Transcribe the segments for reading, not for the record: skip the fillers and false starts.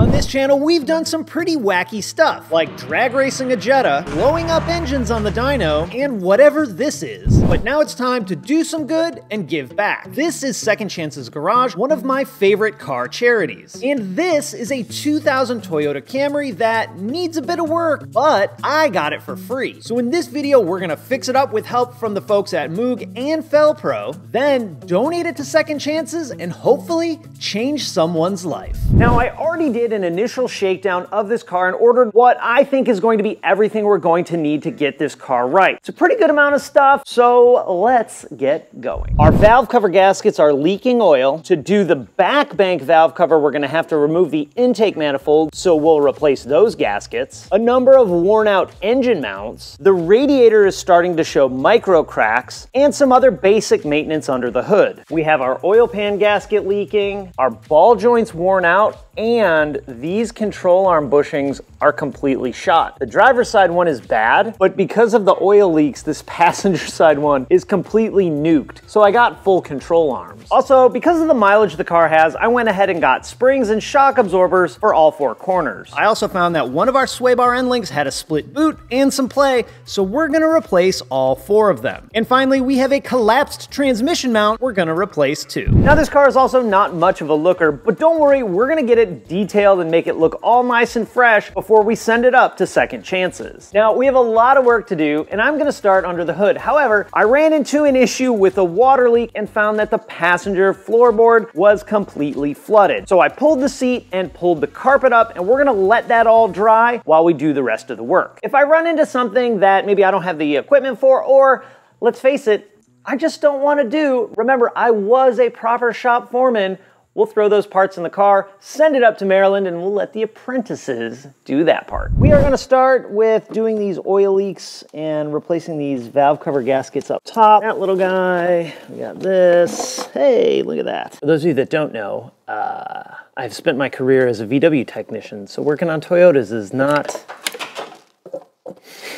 On this channel, we've done some pretty wacky stuff, like drag racing a Jetta, blowing up engines on the dyno, and whatever this is. But now it's time to do some good and give back. This is Second Chance's Garage, one of my favorite car charities. And this is a 2000 Toyota Camry that needs a bit of work, but I got it for free. So in this video, we're gonna fix it up with help from the folks at Moog and Felpro, then donate it to Second Chances and hopefully change someone's life. Now, I already did an initial shakedown of this car and ordered what I think is going to be everything we're going to need to get this car right. It's a pretty good amount of stuff, so let's get going. Our valve cover gaskets are leaking oil. To do the back bank valve cover, we're gonna have to remove the intake manifold, so we'll replace those gaskets. A number of worn out engine mounts. The radiator is starting to show micro cracks, and some other basic maintenance under the hood. We have our oil pan gasket leaking, our ball joints worn out, and these control arm bushings are completely shot. The driver's side one is bad, but because of the oil leaks, this passenger side one is completely nuked. So I got full control arms. Also, because of the mileage the car has, I went ahead and got springs and shock absorbers for all four corners. I also found that one of our sway bar end links had a split boot and some play, so we're gonna replace all four of them. And finally, we have a collapsed transmission mount we're gonna replace too. Now, this car is also not much of a looker, but don't worry, we're gonna get it detailed and make it look all nice and fresh before we send it up to Second Chances. Now, we have a lot of work to do, and I'm gonna start under the hood. However, I ran into an issue with a water leak and found that the passenger floorboard was completely flooded. So I pulled the seat and pulled the carpet up, and we're gonna let that all dry while we do the rest of the work. If I run into something that maybe I don't have the equipment for, or let's face it, I just don't wanna do, remember, I was a proper shop foreman, we'll throw those parts in the car, send it up to Maryland, and we'll let the apprentices do that part. We are gonna start with doing these oil leaks and replacing these valve cover gaskets up top. That little guy, we got this. Hey, look at that. For those of you that don't know, I've spent my career as a VW technician, so working on Toyotas is not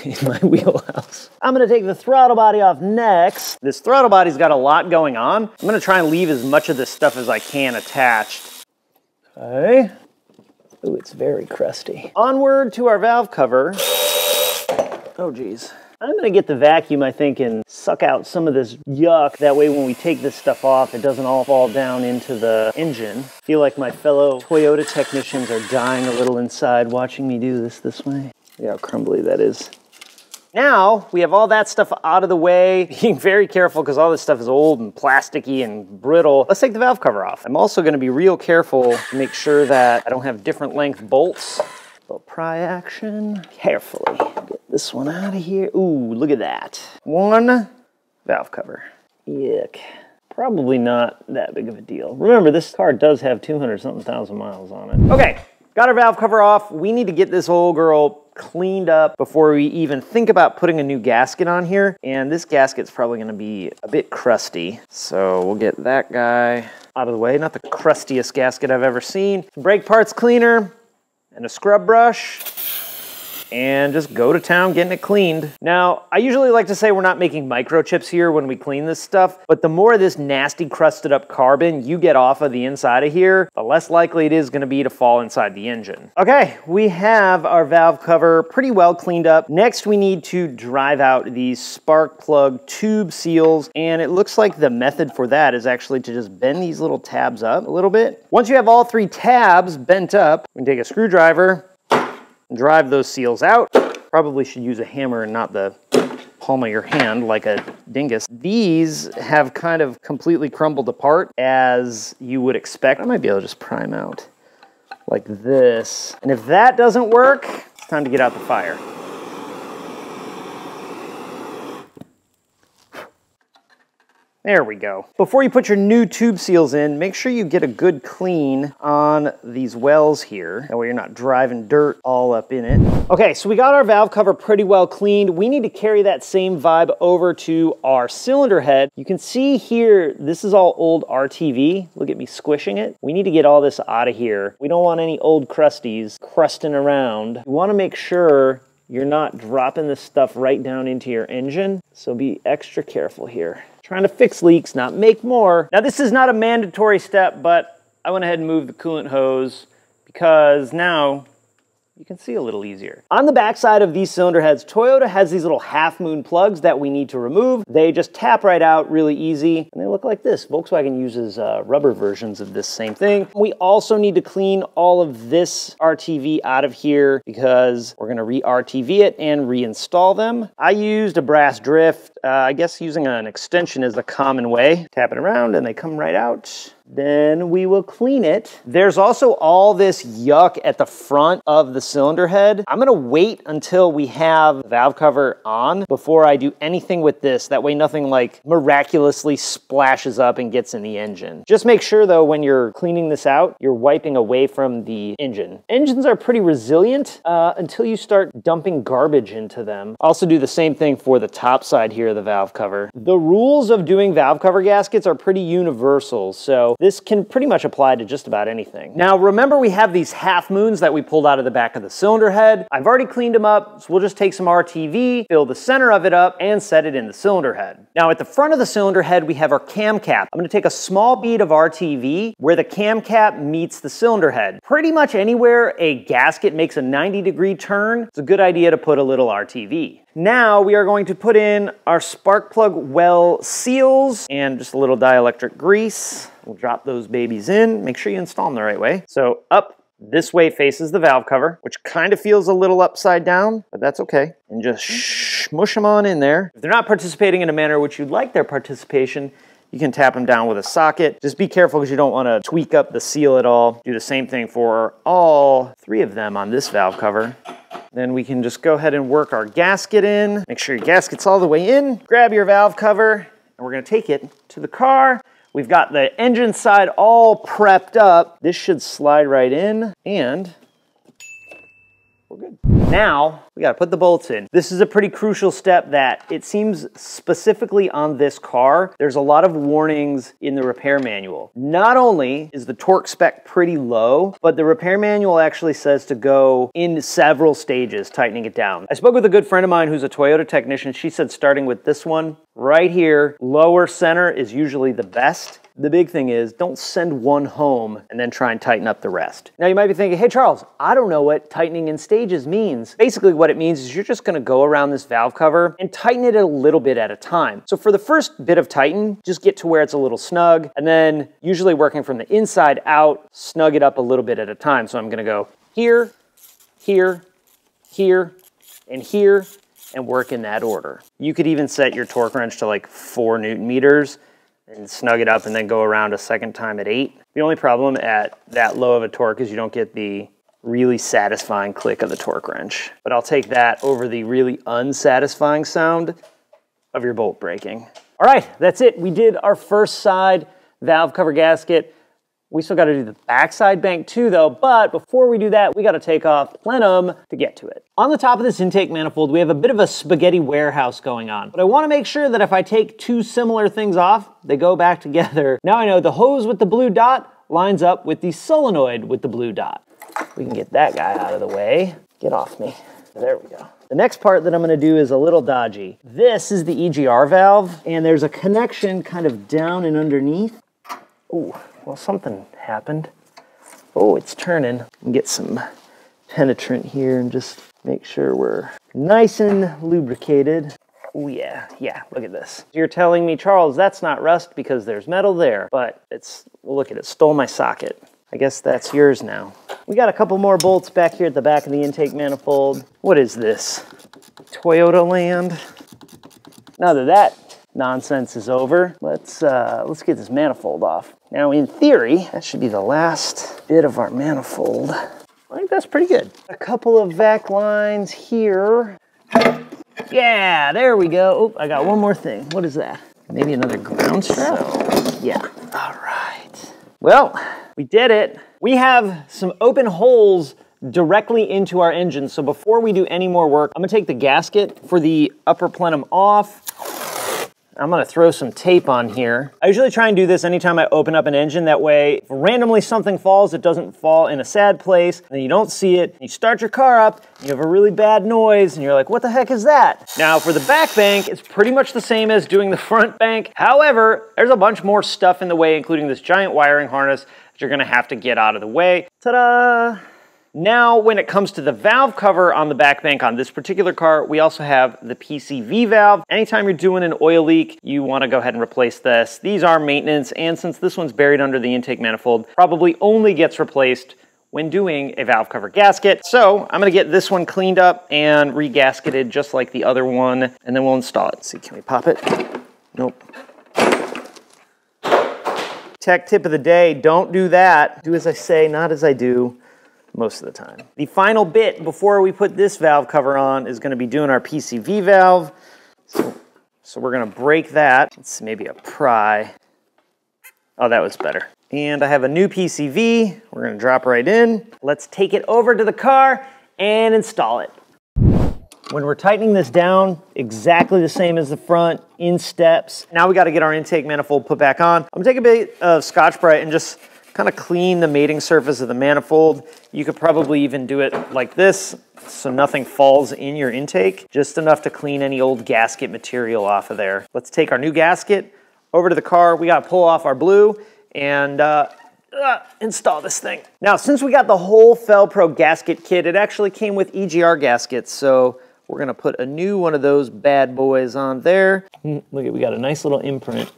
in my wheelhouse. I'm gonna take the throttle body off next. This throttle body's got a lot going on. I'm gonna try and leave as much of this stuff as I can attached. Okay. Ooh, it's very crusty. Onward to our valve cover. Oh geez. I'm gonna get the vacuum, I think, and suck out some of this yuck. That way when we take this stuff off, it doesn't all fall down into the engine. I feel like my fellow Toyota technicians are dying a little inside watching me do this way. Look how crumbly that is. Now, we have all that stuff out of the way, being very careful because all this stuff is old and plasticky and brittle. Let's take the valve cover off. I'm also gonna be real careful to make sure that I don't have different length bolts. A little pry action. Carefully, get this one out of here. Ooh, look at that. One valve cover. Yuck. Probably not that big of a deal. Remember, this car does have 200-something thousand miles on it. Okay, got our valve cover off. We need to get this old girl cleaned up before we even think about putting a new gasket on here. And this gasket's probably gonna be a bit crusty. So we'll get that guy out of the way. Not the crustiest gasket I've ever seen. Brake parts cleaner and a scrub brush. And just go to town getting it cleaned. Now, I usually like to say we're not making microchips here when we clean this stuff, but the more of this nasty crusted up carbon you get off of the inside of here, the less likely it is gonna be to fall inside the engine. Okay, we have our valve cover pretty well cleaned up. Next, we need to drive out these spark plug tube seals, and it looks like the method for that is actually to just bend these little tabs up a little bit. Once you have all three tabs bent up, we can take a screwdriver, drive those seals out. Probably should use a hammer and not the palm of your hand like a dingus. These have kind of completely crumbled apart as you would expect. I might be able to just pry them out like this. And if that doesn't work, it's time to get out the fire. There we go. Before you put your new tube seals in, make sure you get a good clean on these wells here. That way you're not driving dirt all up in it. Okay, so we got our valve cover pretty well cleaned. We need to carry that same vibe over to our cylinder head. You can see here, this is all old RTV. Look at me squishing it. We need to get all this out of here. We don't want any old crusties crusting around. We want to make sure you're not dropping this stuff right down into your engine. So be extra careful here. Trying to fix leaks, not make more. Now this is not a mandatory step, but I went ahead and moved the coolant hose because now you can see a little easier. On the backside of these cylinder heads, Toyota has these little half moon plugs that we need to remove. They just tap right out really easy, and they look like this. Volkswagen uses rubber versions of this same thing. We also need to clean all of this RTV out of here because we're gonna re-RTV it and reinstall them. I used a brass drift. I guess using an extension is the common way. Tap it around and they come right out. Then we will clean it. There's also all this yuck at the front of the cylinder head. I'm gonna wait until we have the valve cover on before I do anything with this. That way nothing like miraculously splashes up and gets in the engine. Just make sure though, when you're cleaning this out, you're wiping away from the engine. Engines are pretty resilient until you start dumping garbage into them. Also do the same thing for the top side here of the valve cover. The rules of doing valve cover gaskets are pretty universal, so this can pretty much apply to just about anything. Now remember, we have these half moons that we pulled out of the back of the cylinder head. I've already cleaned them up, so we'll just take some RTV, fill the center of it up, and set it in the cylinder head. Now at the front of the cylinder head, we have our cam cap. I'm gonna take a small bead of RTV where the cam cap meets the cylinder head. Pretty much anywhere a gasket makes a 90-degree turn, it's a good idea to put a little RTV. Now we are going to put in our spark plug well seals and just a little dielectric grease. We'll drop those babies in. Make sure you install them the right way. So up this way faces the valve cover, which kind of feels a little upside down, but that's okay. And just smush them on in there. If they're not participating in a manner which you'd like their participation, you can tap them down with a socket. Just be careful because you don't want to tweak up the seal at all. Do the same thing for all three of them on this valve cover. Then we can just go ahead and work our gasket in. Make sure your gasket's all the way in. Grab your valve cover, and we're gonna take it to the car. We've got the engine side all prepped up. This should slide right in, and we're good. Now, we gotta put the bolts in. This is a pretty crucial step that it seems specifically on this car, there's a lot of warnings in the repair manual. Not only is the torque spec pretty low, but the repair manual actually says to go in several stages, tightening it down. I spoke with a good friend of mine who's a Toyota technician. She said starting with this one right here, lower center is usually the best. The big thing is don't send one home and then try and tighten up the rest. Now you might be thinking, hey Charles, I don't know what tightening in stages means. Basically what it means is you're just gonna go around this valve cover and tighten it a little bit at a time. So for the first bit of tighten, just get to where it's a little snug, and then usually working from the inside out, snug it up a little bit at a time. So I'm gonna go here, here, here, and here, and work in that order. You could even set your torque wrench to like 4 Newton meters and snug it up and then go around a second time at 8. The only problem at that low of a torque is you don't get the really satisfying click of the torque wrench. But I'll take that over the really unsatisfying sound of your bolt breaking. All right, that's it. We did our first side valve cover gasket. We still gotta do the backside bank too though, but before we do that, we gotta take off plenum to get to it. On the top of this intake manifold, we have a bit of a spaghetti warehouse going on, but I wanna make sure that if I take two similar things off, they go back together. Now I know the hose with the blue dot lines up with the solenoid with the blue dot. We can get that guy out of the way. Get off me. There we go. The next part that I'm gonna do is a little dodgy. This is the EGR valve, and there's a connection kind of down and underneath. Ooh. Well, something happened. Oh, it's turning. Get some penetrant here and just make sure we're nice and lubricated. Oh yeah, look at this. You're telling me, Charles, that's not rust because there's metal there, but it's, well, look at it, stole my socket. I guess that's yours now. We got a couple more bolts back here at the back of the intake manifold. What is this? Toyota land? Now that nonsense is over, let's get this manifold off. Now in theory, that should be the last bit of our manifold. I think that's pretty good. A couple of vac lines here. Yeah, there we go. Oh, I got one more thing. What is that? Maybe another ground strap? So, yeah. All right. Well, we did it. We have some open holes directly into our engine. So before we do any more work, I'm gonna take the gasket for the upper plenum off. I'm gonna throw some tape on here. I usually try and do this anytime I open up an engine. That way, if randomly something falls, it doesn't fall in a sad place, and then you don't see it. You start your car up, you have a really bad noise, and you're like, what the heck is that? Now, for the back bank, it's pretty much the same as doing the front bank. However, there's a bunch more stuff in the way, including this giant wiring harness that you're gonna have to get out of the way. Ta-da! Now, when it comes to the valve cover on the back bank on this particular car, we also have the PCV valve. Anytime you're doing an oil leak, you want to go ahead and replace this. These are maintenance, and since this one's buried under the intake manifold, probably only gets replaced when doing a valve cover gasket. So I'm gonna get this one cleaned up and re-gasketed just like the other one, and then we'll install it. Let's see, can we pop it? Nope. Tech tip of the day, don't do that. Do as I say, not as I do. Most of the time. The final bit before we put this valve cover on is going to be doing our PCV valve. So we're going to break that. Let's maybe a pry. Oh, that was better. And I have a new PCV. We're going to drop right in. Let's take it over to the car and install it. When we're tightening this down, exactly the same as the front, in steps. Now we got to get our intake manifold put back on. I'm going to take a bit of Scotch-Brite and just kind of clean the mating surface of the manifold. You could probably even do it like this, so nothing falls in your intake. Just enough to clean any old gasket material off of there. Let's take our new gasket over to the car. We got to pull off our blue and install this thing. Now, since we got the whole Fel-Pro gasket kit, it actually came with EGR gaskets, so we're gonna put a new one of those bad boys on there. Look at, we got a nice little imprint.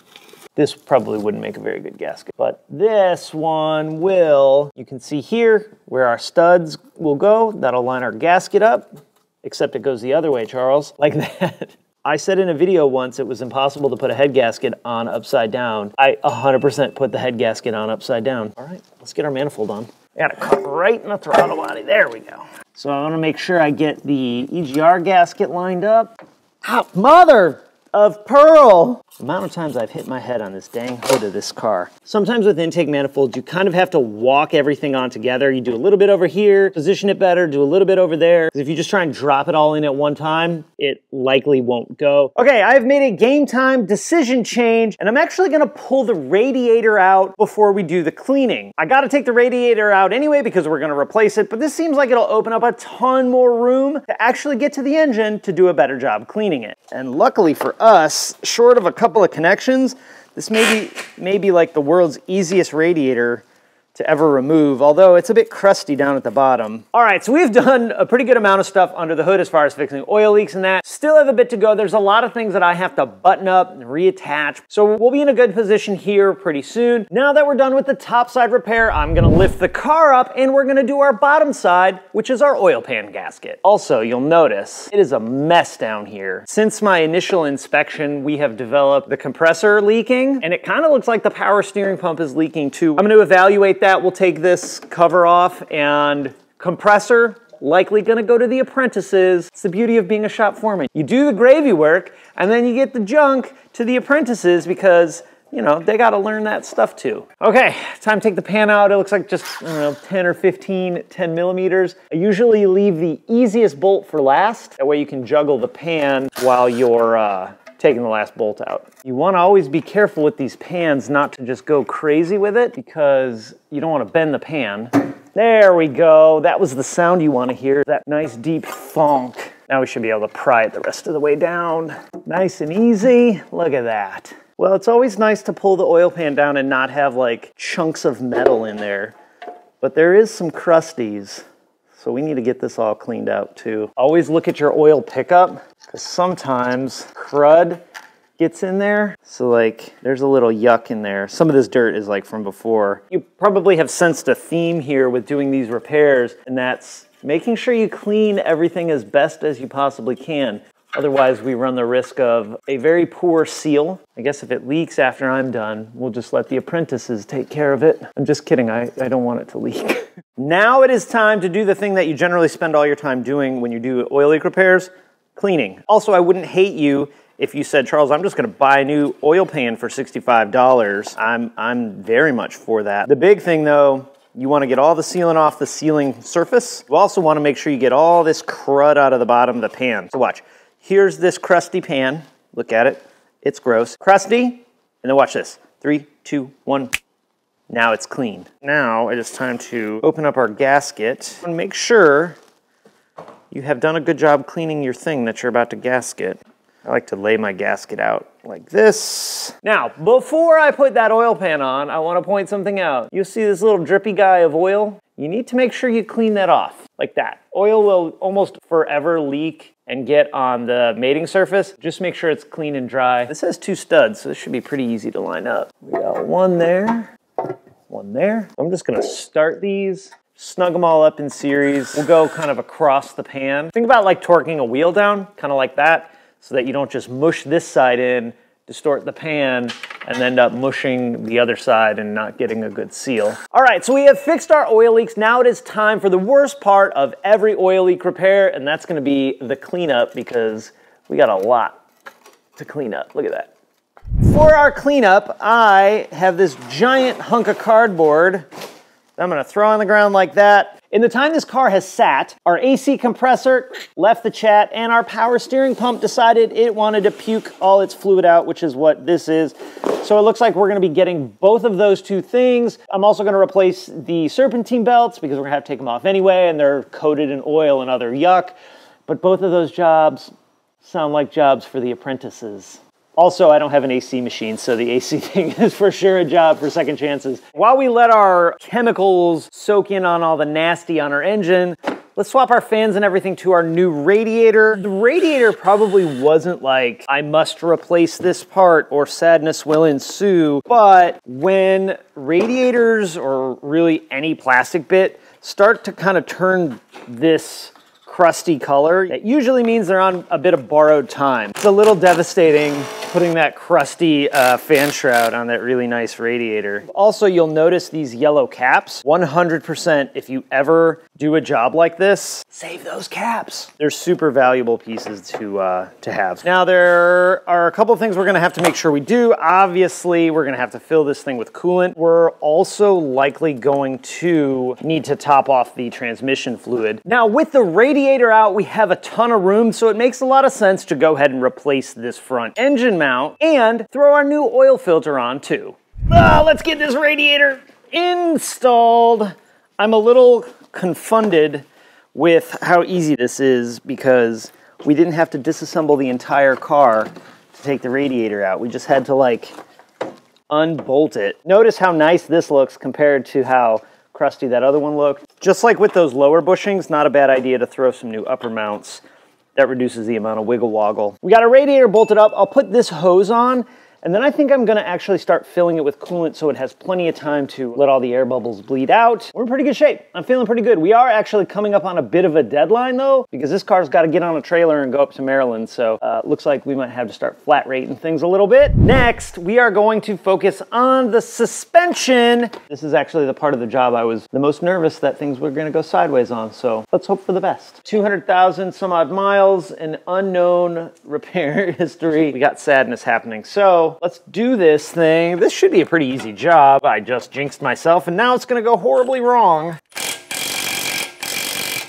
This probably wouldn't make a very good gasket, but this one will. You can see here where our studs will go. That'll line our gasket up, except it goes the other way, Charles, like that. I said in a video once it was impossible to put a head gasket on upside down. I 100% put the head gasket on upside down. All right, let's get our manifold on. I gotta cut right in the throttle body. There we go. So I wanna make sure I get the EGR gasket lined up. Ah, mother of pearl! The amount of times I've hit my head on this dang hood of this car. Sometimes with intake manifolds, you kind of have to walk everything on together. You do a little bit over here, position it better, do a little bit over there. Because if you just try and drop it all in at one time, it likely won't go. Okay, I've made a game time decision change, and I'm actually gonna pull the radiator out before we do the cleaning. I gotta take the radiator out anyway because we're gonna replace it, but this seems like it'll open up a ton more room to actually get to the engine to do a better job cleaning it. And luckily for us, short of a couple of connections, this may be like the world's easiest radiator to ever remove, although it's a bit crusty down at the bottom. All right, so we've done a pretty good amount of stuff under the hood as far as fixing oil leaks and that. Still have a bit to go. There's a lot of things that I have to button up and reattach. So we'll be in a good position here pretty soon. Now that we're done with the top side repair, I'm gonna lift the car up and we're gonna do our bottom side, which is our oil pan gasket. Also, you'll notice it is a mess down here. Since my initial inspection, we have developed the compressor leaking, and it kind of looks like the power steering pump is leaking too. I'm gonna evaluate that. We'll take this cover off, and compressor likely gonna go to the apprentices. It's the beauty of being a shop foreman. You do the gravy work and then you get the junk to the apprentices because, you know, they gotta learn that stuff too. Okay, time to take the pan out. It looks like just, I don't know, 10 or 15, 10 millimeters. I usually leave the easiest bolt for last. That way you can juggle the pan while you're taking the last bolt out. You wanna always be careful with these pans not to just go crazy with it because you don't wanna bend the pan. There we go. That was the sound you wanna hear, that nice deep thonk. Now we should be able to pry it the rest of the way down. Nice and easy, look at that. Well, it's always nice to pull the oil pan down and not have like chunks of metal in there, but there is some crusties. So we need to get this all cleaned out too. Always look at your oil pickup, because sometimes crud gets in there. So like, there's a little yuck in there. Some of this dirt is like from before. You probably have sensed a theme here with doing these repairs, and that's making sure you clean everything as best as you possibly can. Otherwise, we run the risk of a very poor seal. I guess if it leaks after I'm done, we'll just let the apprentices take care of it. I'm just kidding, I don't want it to leak. Now it is time to do the thing that you generally spend all your time doing when you do oil leak repairs, cleaning. Also, I wouldn't hate you if you said, Charles, I'm just gonna buy a new oil pan for $65. I'm very much for that. The big thing though, you wanna get all the sealant off the sealing surface. You also wanna make sure you get all this crud out of the bottom of the pan. So watch. Here's this crusty pan. Look at it. It's gross. Crusty. And then watch this. 3, 2, 1. Now it's clean. Now it is time to open up our gasket and make sure you have done a good job cleaning your thing that you're about to gasket. I like to lay my gasket out like this. Now, before I put that oil pan on, I want to point something out. You'll see this little drippy guy of oil. You need to make sure you clean that off, like that. Oil will almost forever leak and get on the mating surface. Just make sure it's clean and dry. This has 2 studs, so this should be pretty easy to line up. We got one there, one there. I'm just gonna start these, snug them all up in series. We'll go kind of across the pan. Think about like torquing a wheel down, kind of like that, so that you don't just mush this side in, distort the pan, and end up mushing the other side and not getting a good seal. All right, so we have fixed our oil leaks. Now it is time for the worst part of every oil leak repair, and that's gonna be the cleanup, because we got a lot to clean up. Look at that. For our cleanup, I have this giant hunk of cardboard that I'm gonna throw on the ground like that. In the time this car has sat, our AC compressor left the chat, and our power steering pump decided it wanted to puke all its fluid out, which is what this is. So it looks like we're gonna be getting both of those 2 things. I'm also gonna replace the serpentine belts because we're gonna have to take them off anyway, and they're coated in oil and other yuck. But both of those jobs sound like jobs for the apprentices. Also, I don't have an AC machine, so the AC thing is for sure a job for second chances. While we let our chemicals soak in on all the nasty on our engine, let's swap our fans and everything to our new radiator. The radiator probably wasn't like, I must replace this part or sadness will ensue, but when radiators, or really any plastic bit, start to kind of turn this crusty color, it usually means they're on a bit of borrowed time. It's a little devastating putting that crusty fan shroud on that really nice radiator. Also, you'll notice these yellow caps. 100%, if you ever do a job like this, save those caps. They're super valuable pieces to have. Now, there are a couple of things we're gonna have to make sure we do. Obviously, we're gonna have to fill this thing with coolant. We're also likely going to need to top off the transmission fluid. Now, with the radiator out, we have a ton of room, so it makes a lot of sense to go ahead and replace this front engine mount and throw our new oil filter on too. Let's get this radiator installed. I'm a little confounded with how easy this is because we didn't have to disassemble the entire car to take the radiator out. We just had to like unbolt it. Notice how nice this looks compared to how crusty that other one looked. Just like with those lower bushings, not a bad idea to throw some new upper mounts. That reduces the amount of wiggle woggle. We got our radiator bolted up. I'll put this hose on, and then I think I'm gonna actually start filling it with coolant so it has plenty of time to let all the air bubbles bleed out. We're in pretty good shape. I'm feeling pretty good. We are actually coming up on a bit of a deadline though, because this car's gotta get on a trailer and go up to Maryland, so looks like we might have to start flat rating things a little bit. Next, we are going to focus on the suspension. This is actually the part of the job I was the most nervous that things were gonna go sideways on, so let's hope for the best. 200,000 some odd miles, an unknown repair history. We got sadness happening, so let's do this thing. This should be a pretty easy job. I just jinxed myself and now it's gonna go horribly wrong.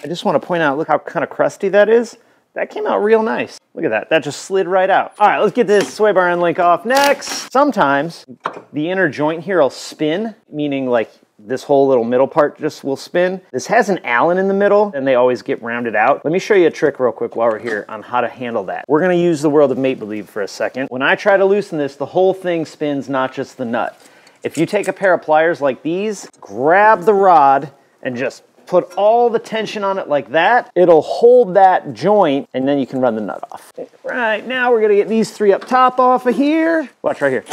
I just want to point out, look how kind of crusty that is. That came out real nice. Look at that, that just slid right out. All right, let's get this sway bar end link off next. Sometimes the inner joint here will spin, meaning like this whole little middle part just will spin. This has an Allen in the middle and they always get rounded out. Let me show you a trick real quick while we're here on how to handle that. We're gonna use the world of make-believe for a second. When I try to loosen this, the whole thing spins, not just the nut. If you take a pair of pliers like these, grab the rod and just put all the tension on it like that, it'll hold that joint and then you can run the nut off. Right, now we're gonna get these 3 up top off of here. Watch right here.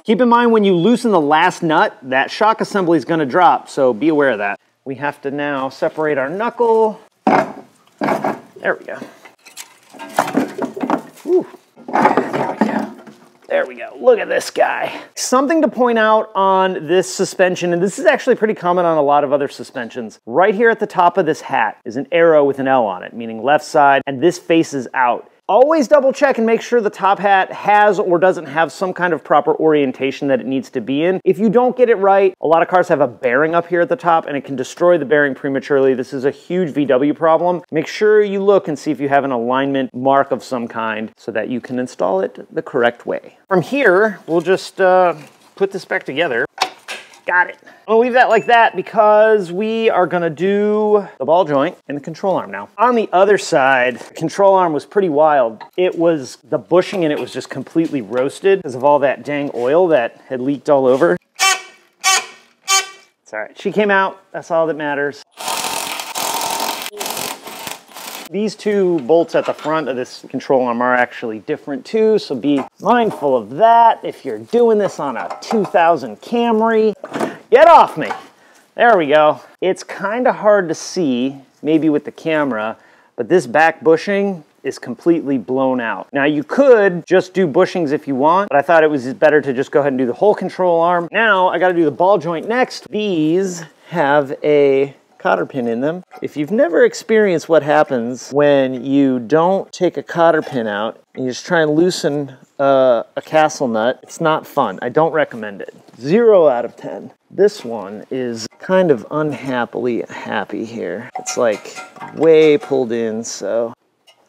Keep in mind when you loosen the last nut, that shock assembly is going to drop, so be aware of that. We have to now separate our knuckle. There we go. Whew. There we go. There we go. Look at this guy. Something to point out on this suspension, and this is actually pretty common on a lot of other suspensions. Right here at the top of this hat is an arrow with an L on it, meaning left side, and this faces out. Always double check and make sure the top hat has or doesn't have some kind of proper orientation that it needs to be in. If you don't get it right, a lot of cars have a bearing up here at the top and it can destroy the bearing prematurely. This is a huge VW problem. Make sure you look and see if you have an alignment mark of some kind so that you can install it the correct way. From here, we'll just put this back together. got it. I'm gonna leave that like that because we are gonna do the ball joint and the control arm now. On the other side, the control arm was pretty wild. The bushing in it was just completely roasted because of all that dang oil that had leaked all over. It's all right, she came out, that's all that matters. These two bolts at the front of this control arm are actually different too, so be mindful of that if you're doing this on a 2000 Camry. Get off me. There we go. It's kind of hard to see, maybe with the camera, but this back bushing is completely blown out. Now you could just do bushings if you want, but I thought it was better to just go ahead and do the whole control arm. Now I gotta do the ball joint next. These have a cotter pin in them. If you've never experienced what happens when you don't take a cotter pin out and you just try and loosen a castle nut, it's not fun. I don't recommend it. 0 out of 10. This one is kind of unhappily happy here. It's like way pulled in, so.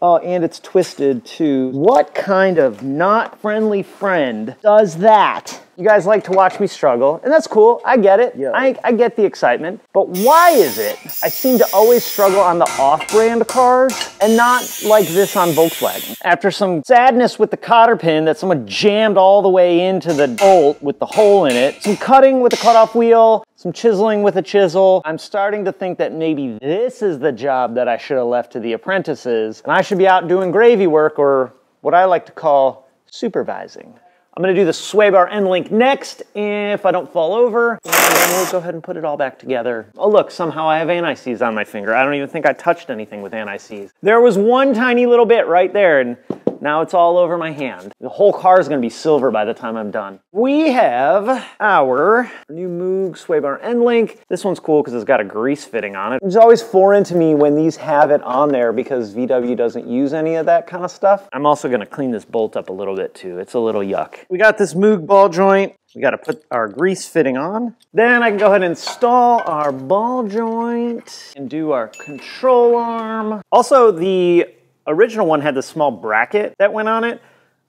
Oh, and it's twisted too. What kind of not friendly friend does that? You guys like to watch me struggle, and that's cool, I get it. Yeah. I get the excitement, but why is it I seem to always struggle on the off-brand cars and not like this on Volkswagen? After some sadness with the cotter pin that someone jammed all the way into the bolt with the hole in it, some cutting with a cutoff wheel, some chiseling with a chisel, I'm starting to think that maybe this is the job that I should have left to the apprentices, and I should be out doing gravy work, or what I like to call supervising. I'm gonna do the sway bar end link next if I don't fall over, and then we'll go ahead and put it all back together. Oh look, somehow I have anti-seize on my finger. I don't even think I touched anything with anti-seize. There was one tiny little bit right there, and now it's all over my hand. The whole car is gonna be silver by the time I'm done. We have our new Moog sway bar end link. This one's cool because it's got a grease fitting on it. It's always foreign to me when these have it on there because VW doesn't use any of that kind of stuff. I'm also gonna clean this bolt up a little bit too. It's a little yuck. We got this Moog ball joint. We got to put our grease fitting on. Then I can go ahead and install our ball joint and do our control arm. Also, the original one had this small bracket that went on it.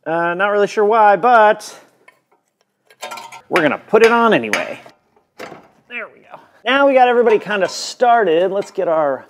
Not really sure why, but we're gonna put it on anyway. There we go. Now we got everybody kind of started. Let's get our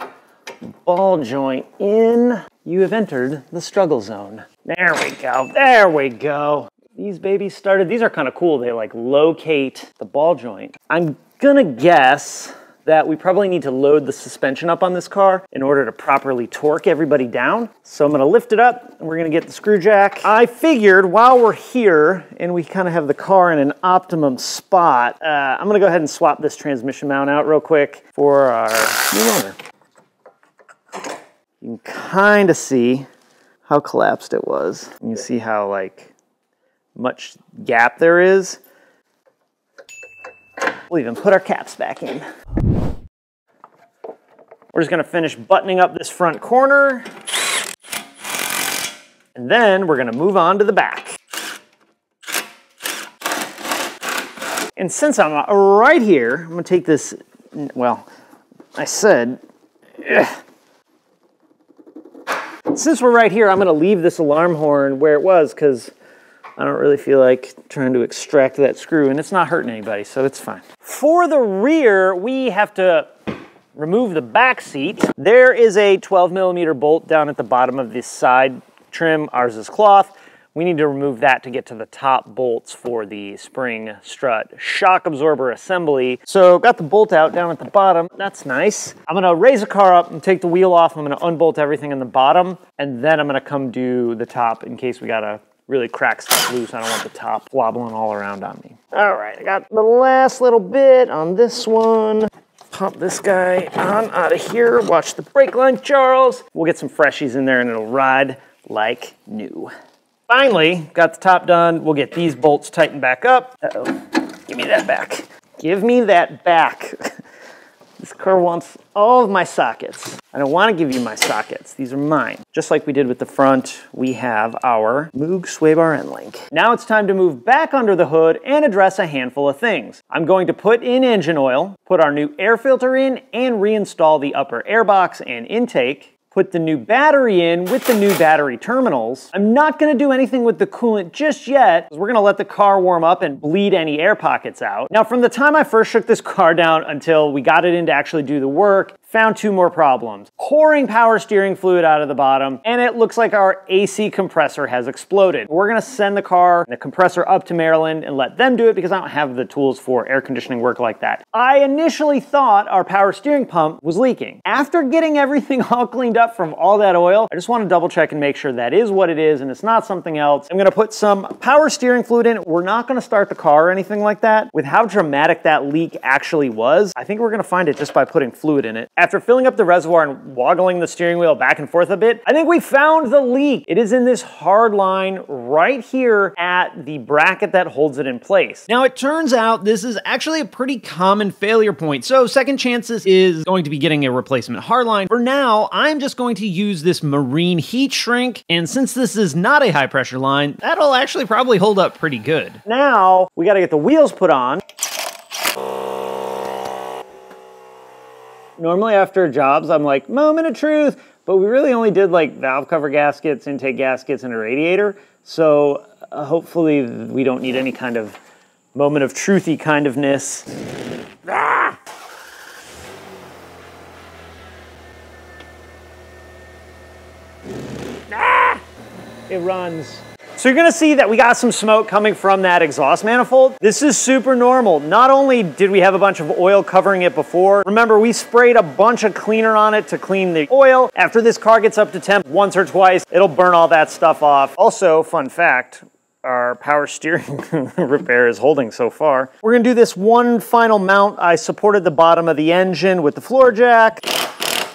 ball joint in. You have entered the struggle zone. There we go, there we go. These babies started. These are kind of cool. They like locate the ball joint. I'm gonna guess that we probably need to load the suspension up on this car in order to properly torque everybody down. So I'm gonna lift it up and we're gonna get the screw jack. I figured while we're here and we kind of have the car in an optimum spot, I'm gonna go ahead and swap this transmission mount out real quick for our new motor. You can kind of see how collapsed it was. You can see how like much gap there is. We'll even put our caps back in. We're just gonna finish buttoning up this front corner, and then we're gonna move on to the back. And since I'm right here, I'm gonna take this, well, I said, since we're right here, I'm gonna leave this alarm horn where it was because I don't really feel like trying to extract that screw, and it's not hurting anybody, so it's fine. For the rear, we have to remove the back seat. There is a 12mm bolt down at the bottom of this side trim. Ours is cloth. We need to remove that to get to the top bolts for the spring strut shock absorber assembly. So got the bolt out down at the bottom. That's nice. I'm gonna raise the car up and take the wheel off. I'm gonna unbolt everything in the bottom, and then I'm gonna come do the top in case we gotta really crack stuff loose. I don't want the top wobbling all around on me. All right, I got the last little bit on this one. Pop this guy on out of here. Watch the brake line, Charles. We'll get some freshies in there and it'll ride like new. Finally, got the top done. We'll get these bolts tightened back up. Uh-oh, give me that back. Give me that back. This car wants all of my sockets. I don't want to give you my sockets. These are mine. Just like we did with the front, we have our Moog sway bar end link. Now it's time to move back under the hood and address a handful of things. I'm going to put in engine oil, put our new air filter in, and reinstall the upper airbox and intake. put the new battery in with the new battery terminals. I'm not gonna do anything with the coolant just yet, because we're gonna let the car warm up and bleed any air pockets out. Now, from the time I first shook this car down until we got it in to actually do the work, found two more problems. Pouring power steering fluid out of the bottom, and it looks like our AC compressor has exploded. We're gonna send the car and the compressor up to Maryland and let them do it because I don't have the tools for air conditioning work like that. I initially thought our power steering pump was leaking. After getting everything all cleaned up from all that oil, I just wanna double check and make sure that is what it is and it's not something else. I'm gonna put some power steering fluid in. We're not gonna start the car or anything like that. With how dramatic that leak actually was, I think we're gonna find it just by putting fluid in it. After filling up the reservoir and waggling the steering wheel back and forth a bit, I think we found the leak. It is in this hard line right here at the bracket that holds it in place. Now, it turns out this is actually a pretty common failure point. So Second Chances is going to be getting a replacement hardline. For now, I'm just going to use this marine heat shrink. And since this is not a high pressure line, that'll actually probably hold up pretty good. Now, we got to get the wheels put on. Normally after jobs, I'm like, moment of truth, but we really only did like valve cover gaskets, intake gaskets, and a radiator. So hopefully we don't need any kind of moment of truthy kind ofness. Ah! Ah! It runs. So you're gonna see that we got some smoke coming from that exhaust manifold. This is super normal. Not only did we have a bunch of oil covering it before, remember we sprayed a bunch of cleaner on it to clean the oil. After this car gets up to temp once or twice, it'll burn all that stuff off. Also, fun fact, our power steering repair is holding so far. We're gonna do this one final mount. I supported the bottom of the engine with the floor jack.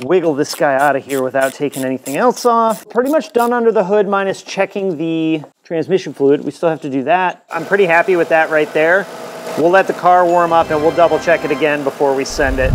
Wiggle this guy out of here without taking anything else off. Pretty much done under the hood minus checking the transmission fluid. We still have to do that. I'm pretty happy with that right there. We'll let the car warm up and we'll double check it again before we send it.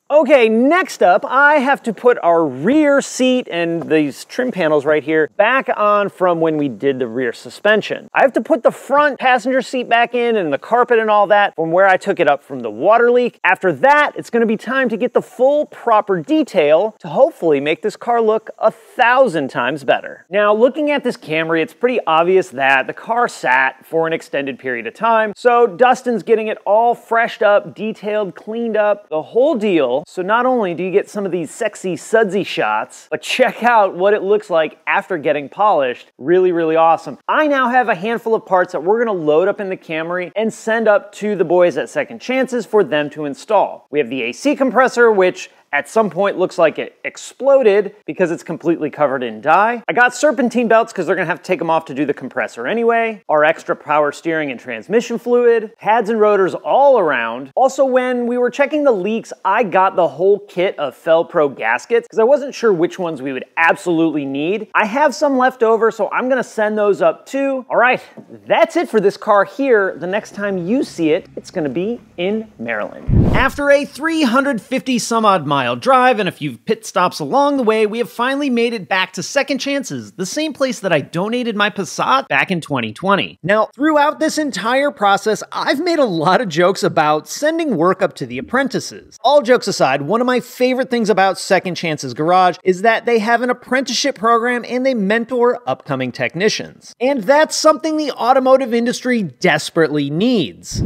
Okay, next up, I have to put our rear seat and these trim panels right here back on from when we did the rear suspension. I have to put the front passenger seat back in and the carpet and all that from where I took it up from the water leak. After that, it's gonna be time to get the full proper detail to hopefully make this car look 1,000 times better. Now, looking at this Camry, it's pretty obvious that the car sat for an extended period of time. So Dustin's getting it all freshed up, detailed, cleaned up, the whole deal. So not only do you get some of these sexy sudsy shots, but check out what it looks like after getting polished. Really, really awesome. I now have a handful of parts that we're gonna load up in the Camry and send up to the boys at Second Chances for them to install. We have the AC compressor, which at some point looks like it exploded because it's completely covered in dye. I got serpentine belts because they're gonna have to take them off to do the compressor anyway. Our extra power steering and transmission fluid, pads and rotors all around. Also, when we were checking the leaks, I got the whole kit of Fel-Pro gaskets because I wasn't sure which ones we would absolutely need. I have some left over, so I'm gonna send those up too. All right, that's it for this car here. The next time you see it, it's gonna be in Maryland. After a 350 some odd mile drive and a few pit stops along the way, we have finally made it back to Second Chances, the same place that I donated my Passat back in 2020. Now, throughout this entire process, I've made a lot of jokes about sending work up to the apprentices. All jokes aside, one of my favorite things about Second Chances Garage is that they have an apprenticeship program and they mentor upcoming technicians. And that's something the automotive industry desperately needs.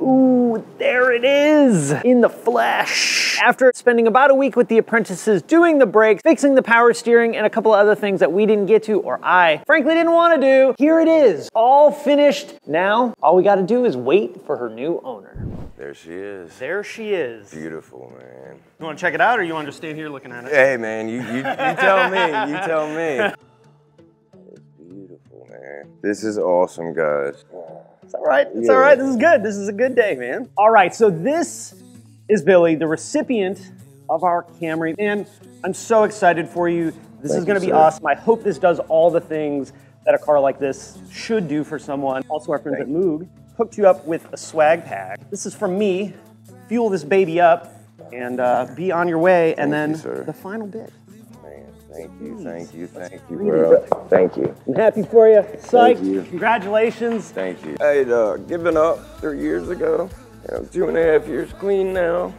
Ooh, there it is in the flesh. After spending about a week with the apprentices doing the brakes, fixing the power steering, and a couple of other things that we didn't get to, or I frankly didn't want to do, here it is, all finished. Now, all we got to do is wait for her new owner. There she is. There she is. Beautiful, man. You want to check it out, or you want to just stand here looking at it? Hey, man, you tell me. You tell me. It's beautiful, man. This is awesome, guys. It's all right. It's all right. This is good. This is a good day, man. All right. So this is Billy, the recipient of our Camry. Man, I'm so excited for you. This is going to be awesome. I hope this does all the things that a car like this should do for someone. Also, our friends at Moog hooked you up with a swag pack. This is from me. Fuel this baby up and be on your way. And then the final bit. Thank you, bro. Thank you. I'm happy for you. Psyched. Thank you. Congratulations. Thank you. I had given up 3 years ago. I'm 2.5 years clean now.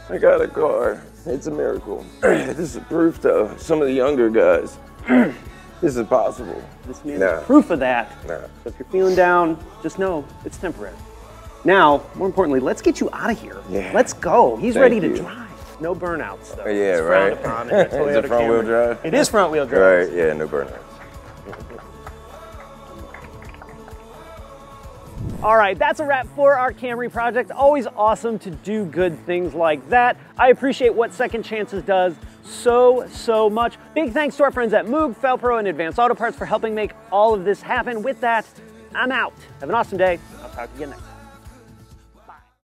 I got a car. It's a miracle. This is proof to some of the younger guys. This is possible. This man is proof of that. Nah. So if you're feeling down, just know it's temporary. Now, more importantly, let's get you out of here. Yeah. Let's go. He's Thank ready to you. drive. No burnouts, though. Yeah, It's right. frowned upon in a Is it Toyota front wheel Camry. drive? It is front wheel drive. Right, yeah, no burnouts. All right, that's a wrap for our Camry project. Always awesome to do good things like that. I appreciate what Second Chances does so much. Big thanks to our friends at Moog, Felpro, and Advanced Auto Parts for helping make all of this happen. With that, I'm out. Have an awesome day. I'll talk to you again next time.